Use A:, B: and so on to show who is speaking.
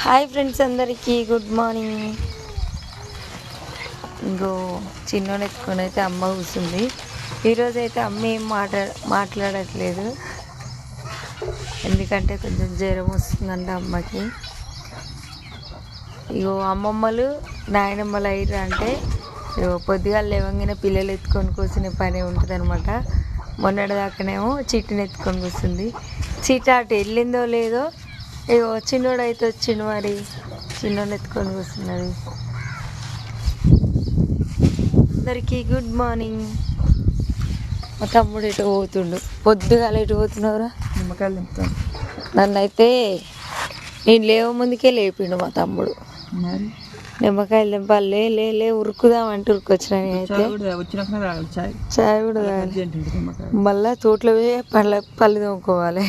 A: Hi friends, అందరికీ good morning. ఇంకో చిన్నోని ఎత్తుకొని అయితే అమ్మ కూర్చుంది. ఈరోజు అయితే అమ్మ ఏం మాట్లాడట్లేదు, ఎందుకంటే కొంచెం జ్వరం వస్తుందంట అమ్మకి. ఇగో అమ్మమ్మలు నాయనమ్మలు అయ్యారు అంటే పొద్దుగా లేవంగానే పిల్లలు ఎత్తుకొని కూర్చునే పని ఉంటుంది అనమాట. మొన్నటిదాకానేమో చీటిని ఎత్తుకొని కూర్చుంది. చీట అటు వెళ్ళిందో లేదో, ఇగో చిన్నోడు అయితే వచ్చిండు, మరి చిన్నోడు ఎత్తుకొని కూర్చున్నది. అందరికీ గుడ్ మార్నింగ్. మా తమ్ముడు ఎటు పోతుండు, పొద్దుగాల ఎటు పోతున్నావురా?
B: నిమ్మకాయలు తింటాను.
A: నన్నైతే నేను లేవ ముందుకే లేపిండు మా తమ్ముడు.
B: మరి
A: నిమ్మకాయలు తెంపాలి, లే ఉరుకుదామంటే ఉరుకొచ్చిన. అయితే చాయ్ కూడా మళ్ళా తోటలో పళ్ళు తోముకోవాలి.